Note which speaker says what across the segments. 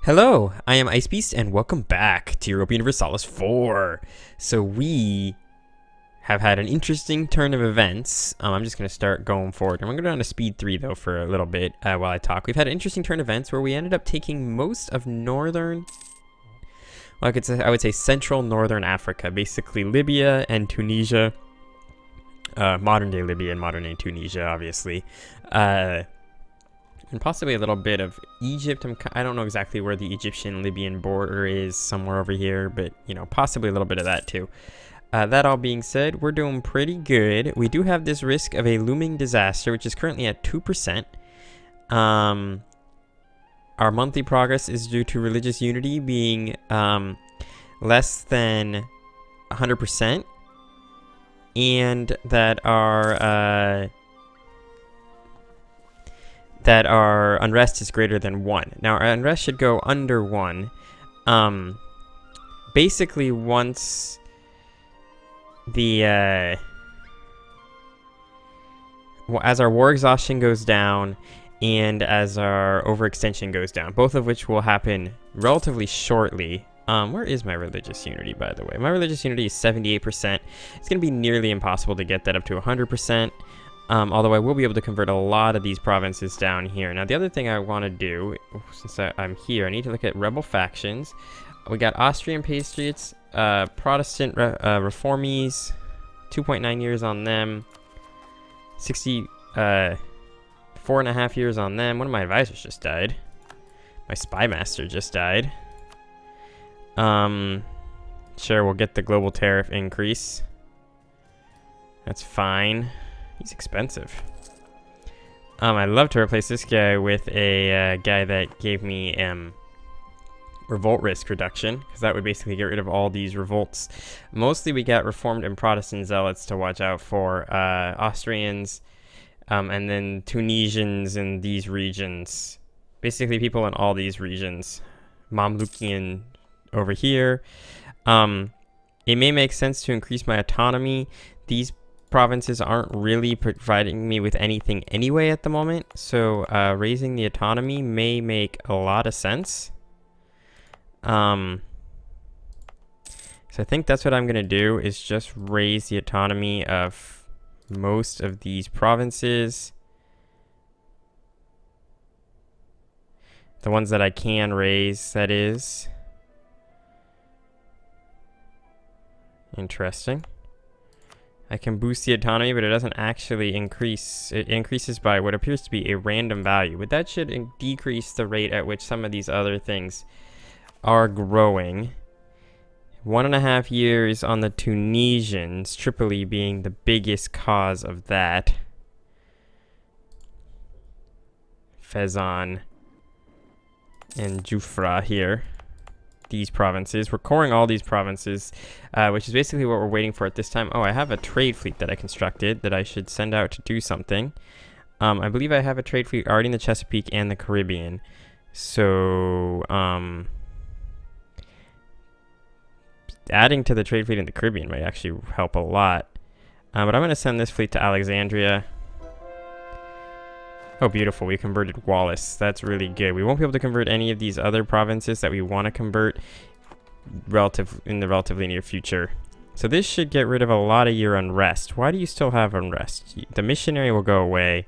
Speaker 1: Hello, I am Icebeast, and welcome back to Europa Universalis IV. So we have had an interesting turn of events. I'm just going to start going forward. I'm going to go down to speed 3, though, for a little bit while I talk. We've had an interesting turn of events where we ended up taking most of northern... Well, I would say central northern Africa, basically Libya and Tunisia. Modern-day Libya and modern-day Tunisia, obviously. And possibly a little bit of Egypt. I don't know exactly where the Egyptian-Libyan border is, somewhere over here, but, you know, possibly a little bit of that, too. That all being said, we're doing pretty good. We do have this risk of a looming disaster, which is currently at 2%. Our monthly progress is due to religious unity being less than 100%, and that our unrest is greater than 1. Now, our unrest should go under 1. Basically, once the... as our war exhaustion goes down, and as our overextension goes down, both of which will happen relatively shortly. Where is my religious unity, by the way? My religious unity is 78%. It's going to be nearly impossible to get that up to 100%. Although I will be able to convert a lot of these provinces down here. Now, the other thing I want to do, since I'm here, I need to look at rebel factions. We got Austrian Patriots, Protestant Reformies, 2.9 years on them, 4.5 years on them. One of my advisors just died. My spy master just died. Sure, we'll get the global tariff increase. That's fine. He's expensive. I'd love to replace this guy with a guy that gave me revolt risk reduction, because that would basically get rid of all these revolts. Mostly we got Reformed and Protestant zealots to watch out for, Austrians, and then Tunisians in these regions. Basically people in all these regions. Mamlukian over here. It may make sense to increase my autonomy. These provinces aren't really providing me with anything anyway at the moment, so raising the autonomy may make a lot of sense. So I think that's what I'm gonna do, is just raise the autonomy of most of these provinces, the ones that I can raise, that is. Interesting. I can boost the autonomy, but it doesn't actually increase. It increases by what appears to be a random value, but that should decrease the rate at which some of these other things are growing. 1.5 years on the Tunisians, Tripoli being the biggest cause of that. Fezzan and Jufra here. These provinces. We're coring all these provinces, which is basically what we're waiting for at this time. Oh, I have a trade fleet that I constructed that I should send out to do something. I believe I have a trade fleet already in the Chesapeake and the Caribbean. So, adding to the trade fleet in the Caribbean might actually help a lot. But I'm going to send this fleet to Alexandria. Oh, beautiful. We converted Wallace. That's really good. We won't be able to convert any of these other provinces that we want to convert in the relatively near future. So this should get rid of a lot of your unrest. Why do you still have unrest? The missionary will go away.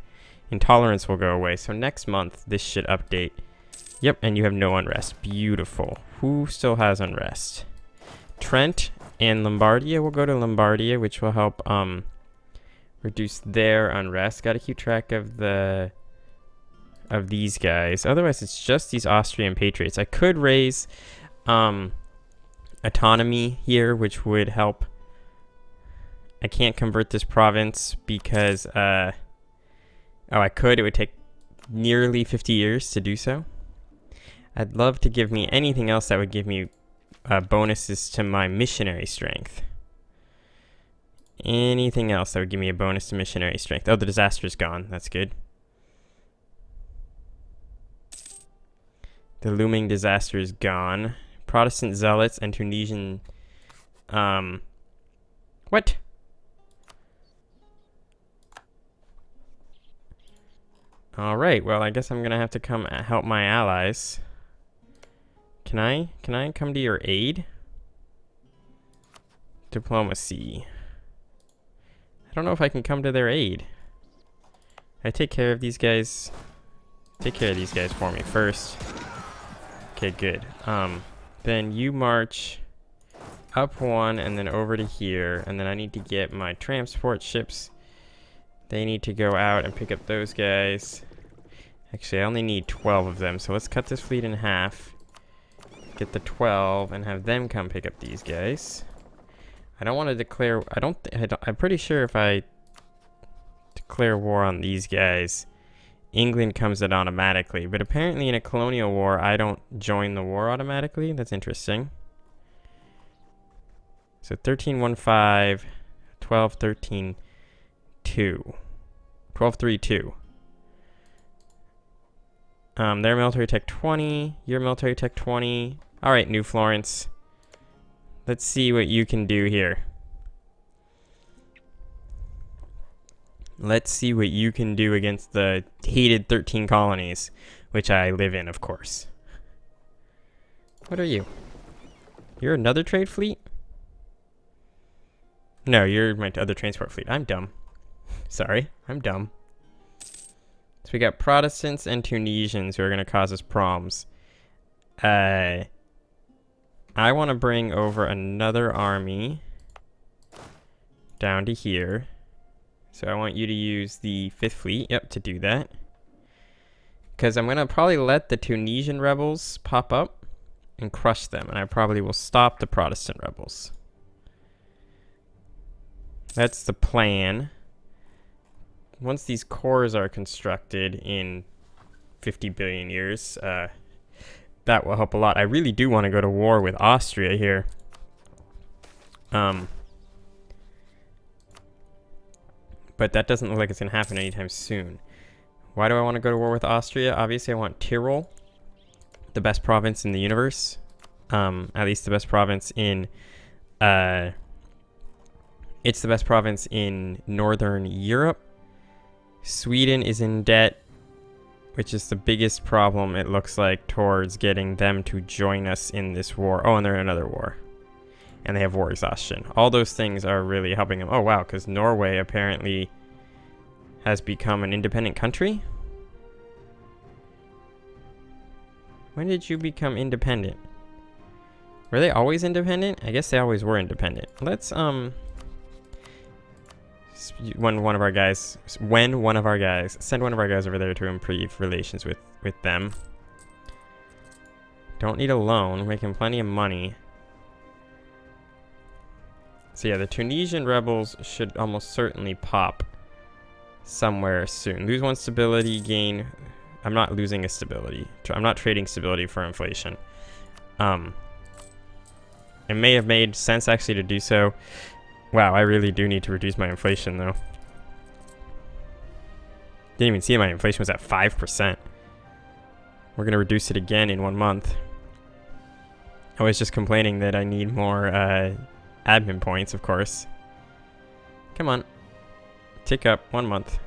Speaker 1: Intolerance will go away. So next month, this should update. Yep, and you have no unrest. Beautiful. Who still has unrest? Trent and Lombardia will go to Lombardia, which will help reduce their unrest. Got to keep track of these guys. Otherwise, it's just these Austrian patriots. I could raise autonomy here, which would help. I can't convert this province because oh, I could. It would take nearly 50 years to do so. I'd love to give me anything else that would give me bonuses to my missionary strength. Anything else that would give me a bonus to missionary strength. Oh, the disaster is gone. That's good. The looming disaster is gone. Protestant zealots and Tunisian... What? Alright, well, I guess I'm gonna have to come help my allies. Can I come to your aid? Diplomacy. I don't know if I can come to their aid. I take care of these guys. Take care of these guys for me first. Okay, good. Then you march up one and then over to here, and then I need to get my transport ships. They need to go out and pick up those guys. Actually, I only need 12 of them, so let's cut this fleet in half. Get the 12 and have them come pick up these guys. I don't want to declare... I'm pretty sure if I declare war on these guys, England comes in automatically. But apparently in a colonial war, I don't join the war automatically. That's interesting. So 1315, 1213, 2. 1232. Their military tech 20, your military tech 20. All right, New Florence. Let's see what you can do here. Let's see what you can do against the hated 13 colonies, which I live in, of course. What are you? You're another trade fleet? No, you're my other transport fleet. I'm dumb. Sorry, I'm dumb. So we got Protestants and Tunisians who are going to cause us problems. I want to bring over another army down to here. So I want you to use the 5th Fleet, to do that. Because I'm going to probably let the Tunisian rebels pop up and crush them. And I probably will stop the Protestant rebels. That's the plan. Once these cores are constructed in 50 billion years, that will help a lot. I really do want to go to war with Austria here. But that doesn't look like it's going to happen anytime soon. Why do I want to go to war with Austria? Obviously, I want Tyrol, the best province in the universe. At least the best province in... it's the best province in Northern Europe. Sweden is in debt, which is the biggest problem, it looks like, towards getting them to join us in this war. Oh, and they're in another war. And they have war exhaustion. All those things are really helping them. Oh, wow, because Norway apparently has become an independent country? When did you become independent? Were they always independent? I guess they always were independent. Let's, send one of our guys over there to improve relations with them. Don't need a loan. We're making plenty of money. So yeah, the Tunisian rebels should almost certainly pop somewhere soon. Lose 1 stability, gain... I'm not losing a stability. I'm not trading stability for inflation. It may have made sense actually to do so. Wow, I really do need to reduce my inflation though. Didn't even see my inflation was at 5%. We're gonna reduce it again in 1 month. I was just complaining that I need more admin points, of course. Come on. Tick up 1 month.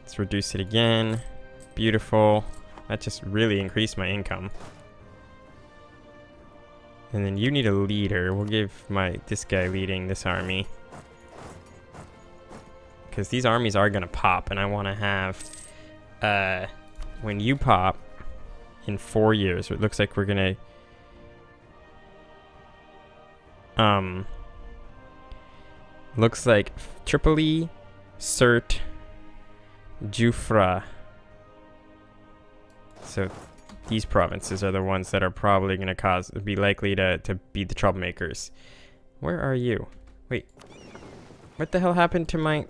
Speaker 1: Let's reduce it again. Beautiful. That just really increased my income. And then you need a leader. We'll give this guy leading this army. Because these armies are going to pop. And I want to have... when you pop in 4 years, it looks like we're going to... looks like Tripoli, Sirte, Jufra. So these provinces are the ones that are probably going to be likely to be the troublemakers. Where are you? Wait. What the hell happened to my...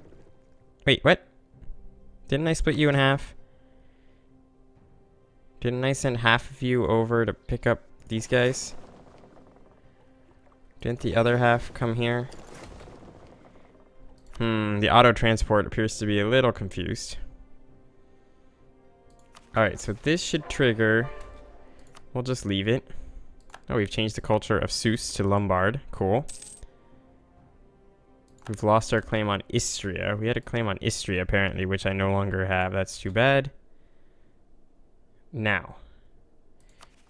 Speaker 1: Wait, what? Didn't I split you in half? Didn't I send half of you over to pick up these guys? Didn't the other half come here? The auto transport appears to be a little confused. Alright, so this should trigger. We'll just leave it. Oh, we've changed the culture of Sus to Lombard. Cool. We've lost our claim on Istria. We had a claim on Istria, apparently, which I no longer have. That's too bad. Now,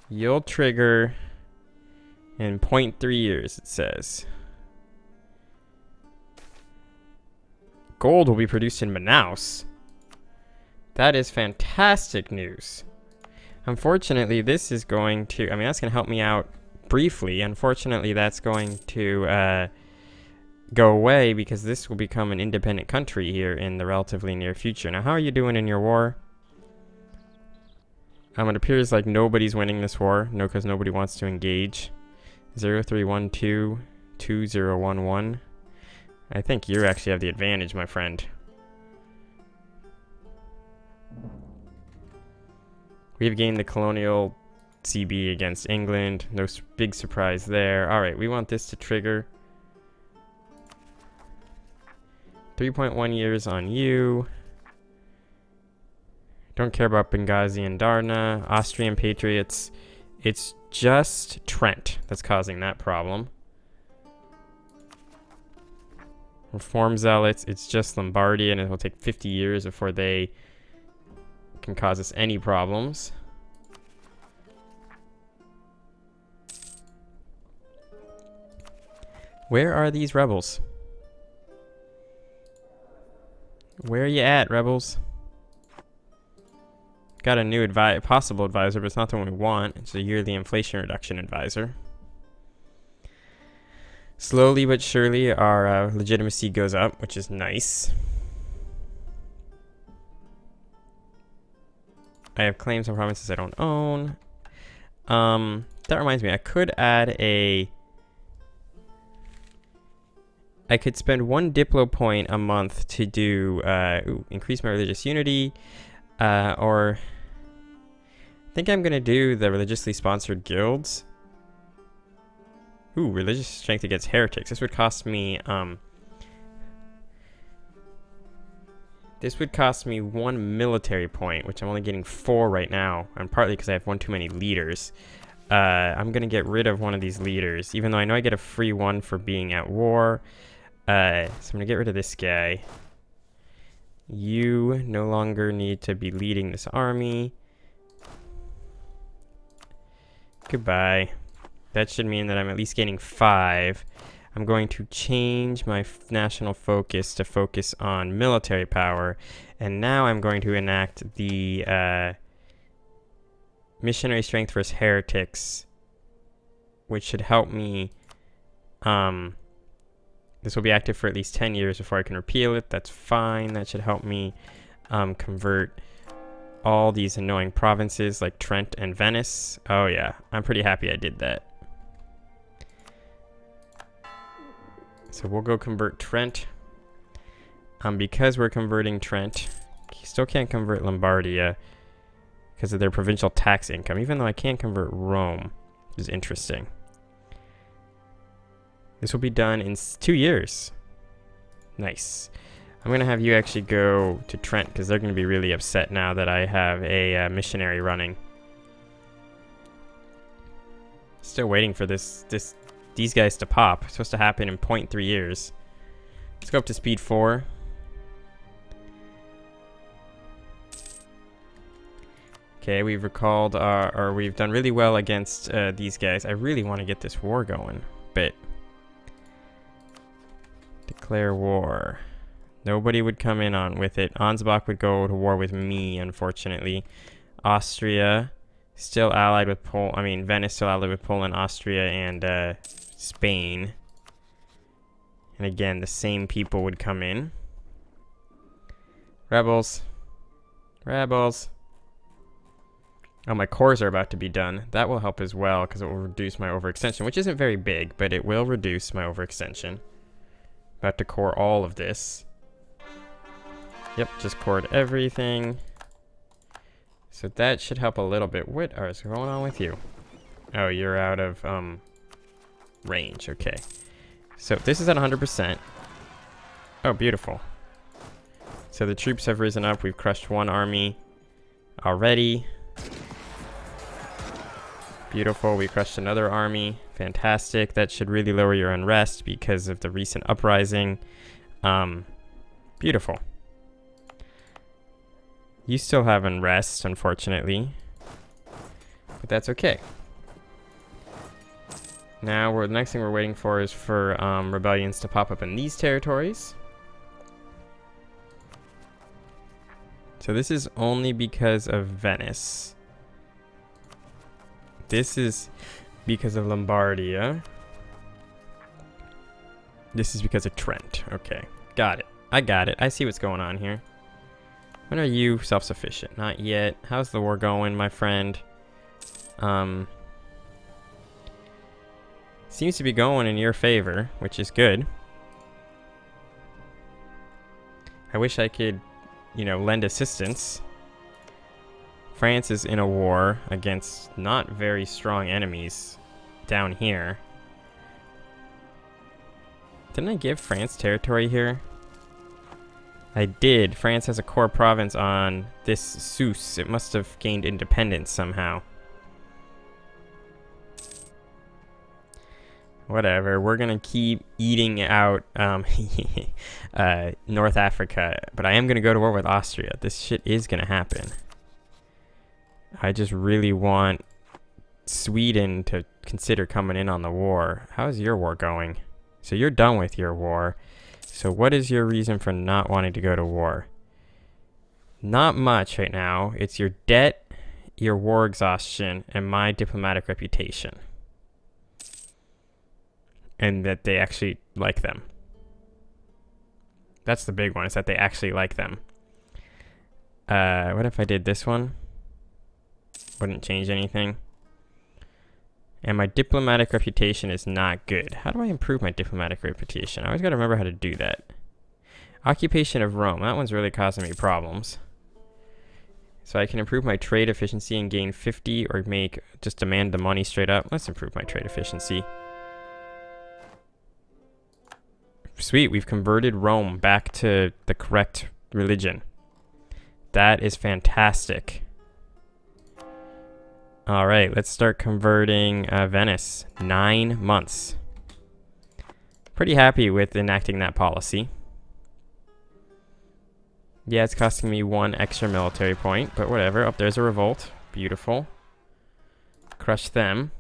Speaker 1: You'll trigger in 0.3 years, it says. Gold will be produced in Manaus. That is fantastic news. Unfortunately, this is going to... I mean, that's going to help me out briefly. Unfortunately, that's going to go away because this will become an independent country here in the relatively near future. Now, how are you doing in your war? It appears like nobody's winning this war. No, because nobody wants to engage. 0312 2011. I think you actually have the advantage, my friend. We have gained the colonial CB against England. No big surprise there. Alright, we want this to trigger. 3.1 years on you. Don't care about Benghazi and Darna. Austrian patriots. It's just Trent that's causing that problem. Reform zealots. It's just Lombardia, and it will take 50 years before they can cause us any problems. Where are these rebels? Where are you at, rebels? Got a new possible advisor, but it's not the one we want. It's a yearly inflation reduction advisor. Slowly but surely, our legitimacy goes up, which is nice. I have claims on provinces I don't own. That reminds me, I could add a... I could spend 1 Diplo point a month to do, increase my religious unity, or... I think I'm going to do the religiously sponsored guilds. Ooh, religious strength against heretics. This would cost me, 1 military point, which I'm only getting 4 right now, and partly because I have one too many leaders. I'm going to get rid of one of these leaders, even though I know I get a free one for being at war. So I'm going to get rid of this guy. You no longer need to be leading this army. Goodbye. That should mean that I'm at least gaining 5. I'm going to change my national focus to focus on military power. And now I'm going to enact the missionary strength versus heretics, which should help me. This will be active for at least 10 years before I can repeal it. That's fine. That should help me convert all these annoying provinces like Trent and Venice. Oh yeah, I'm pretty happy I did that. So we'll go convert Trent. Because we're converting Trent, still can't convert Lombardia because of their provincial tax income, even though I can convert Rome, which is interesting. This will be done in 2 years. Nice. I'm going to have you actually go to Trent because they're going to be really upset now that I have a missionary running. Still waiting for these guys to pop. It's supposed to happen in 0.3 years. Let's go up to speed 4. Okay, we've recalled or we've done really well against these guys. I really want to get this war going, but declare war. Nobody would come in on with it. Ansbach would go to war with me, unfortunately. Austria still allied with Venice still allied with Poland, Austria, and Spain. And again, the same people would come in. Rebels. Rebels. Oh, my cores are about to be done. That will help as well, because it will reduce my overextension, which isn't very big, but it will reduce my overextension. About to core all of this. Yep, just cored everything. So that should help a little bit. What is going on with you? Oh, you're out of range. Okay. So this is at 100%. Oh, beautiful. So the troops have risen up. We've crushed 1 army already. Beautiful. We crushed another army. Fantastic. That should really lower your unrest because of the recent uprising. Beautiful. You still have unrest, unfortunately. But that's okay. Now, the next thing we're waiting for is for rebellions to pop up in these territories. So this is only because of Venice. This is because of Lombardia. This is because of Trent. Okay, got it. I got it. I see what's going on here. When are you self-sufficient? Not yet. How's the war going, my friend? Seems to be going in your favor, which is good. I wish I could, you know, lend assistance. France is in a war against not very strong enemies down here. Didn't I give France territory here? I did. France has a core province on this Sousse. It must have gained independence somehow. Whatever, we're gonna keep eating out North Africa, but I am gonna go to war with Austria. This shit is gonna happen. I just really want Sweden to consider coming in on the war. How's your war going? So you're done with your war. So what is your reason for not wanting to go to war? Not much right now. It's your debt, your war exhaustion, and my diplomatic reputation. And that they actually like them. That's the big one, is that they actually like them. What if I did this one? Wouldn't change anything. And my diplomatic reputation is not good. How do I improve my diplomatic reputation? I always gotta remember how to do that. Occupation of Rome. That one's really causing me problems. So I can improve my trade efficiency and gain 50 or just demand the money straight up. Let's improve my trade efficiency. Sweet, we've converted Rome back to the correct religion. That is fantastic. All right, let's start converting Venice. 9 months. Pretty happy with enacting that policy. Yeah, it's costing me 1 extra military point, but whatever. Oh, there's a revolt. Beautiful. Crush them.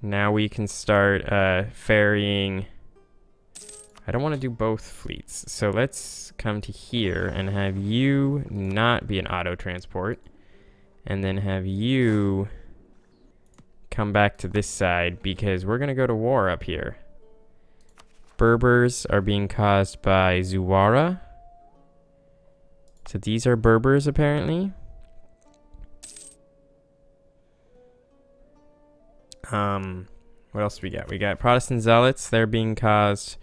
Speaker 1: Now we can start ferrying... I don't want to do both fleets, so let's come to here and have you not be an auto transport, and then have you come back to this side because we're going to go to war up here. Berbers are being caused by Zuwara. So these are Berbers apparently. What else do we got? We got Protestant Zealots. They're being caused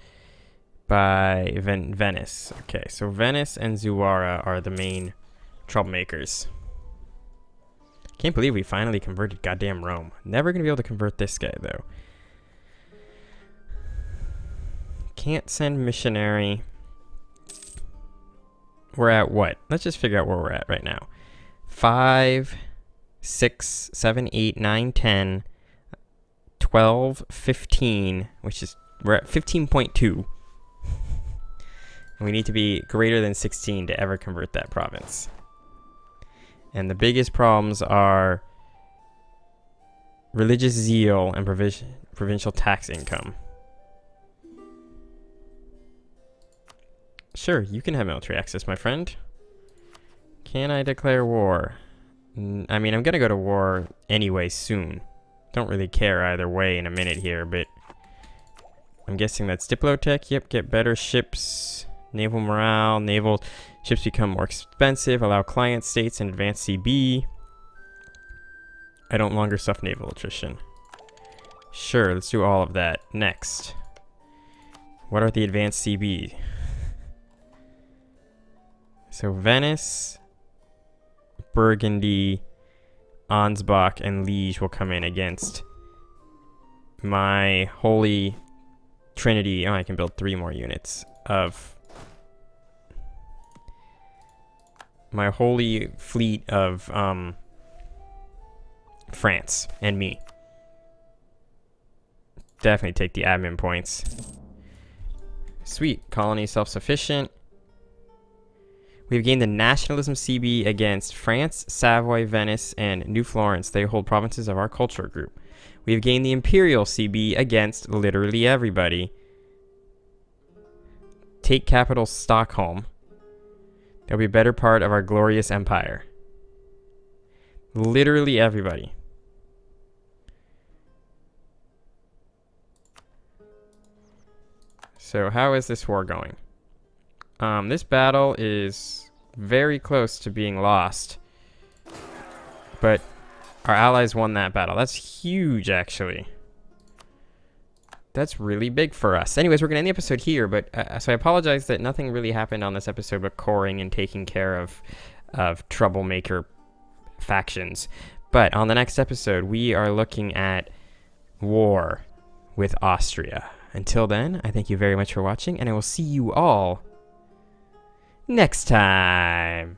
Speaker 1: by Venice. Okay, so Venice and Zuwara are the main troublemakers. Can't believe we finally converted goddamn Rome. Never gonna be able to convert this guy though. Can't send missionary. We're at what? Let's just figure out where we're at right now. 5, 6, 7, 8, 9, 10, 12, 15, which is, we're at 15.2. We need to be greater than 16 to ever convert that province. And the biggest problems are religious zeal and provincial tax income. Sure, you can have military access, my friend. Can I declare war? I mean, I'm gonna go to war anyway soon. Don't really care either way in a minute here, but I'm guessing that's Diplotech. Yep, get better ships. Naval morale, naval ships become more expensive, allow client states and advanced CB. I don't longer suffer naval attrition. Sure, let's do all of that. Next. What are the advanced CB? So Venice, Burgundy, Ansbach, and Liege will come in against my Holy Trinity. Oh, I can build 3 more units of my holy fleet of France and me. Definitely take the admin points. Sweet. Colony self-sufficient. We've gained the nationalism CB against France, Savoy, Venice, and New Florence. They hold provinces of our culture group. We've gained the imperial CB against literally everybody. Take capital Stockholm. They'll be a better part of our glorious empire. Literally everybody. So how is this war going? This battle is very close to being lost. But our allies won that battle. That's huge, actually. That's really big for us. Anyways, we're going to end the episode here, but so I apologize that nothing really happened on this episode but coring and taking care of troublemaker factions. But on the next episode, we are looking at war with Austria. Until then, I thank you very much for watching, and I will see you all next time.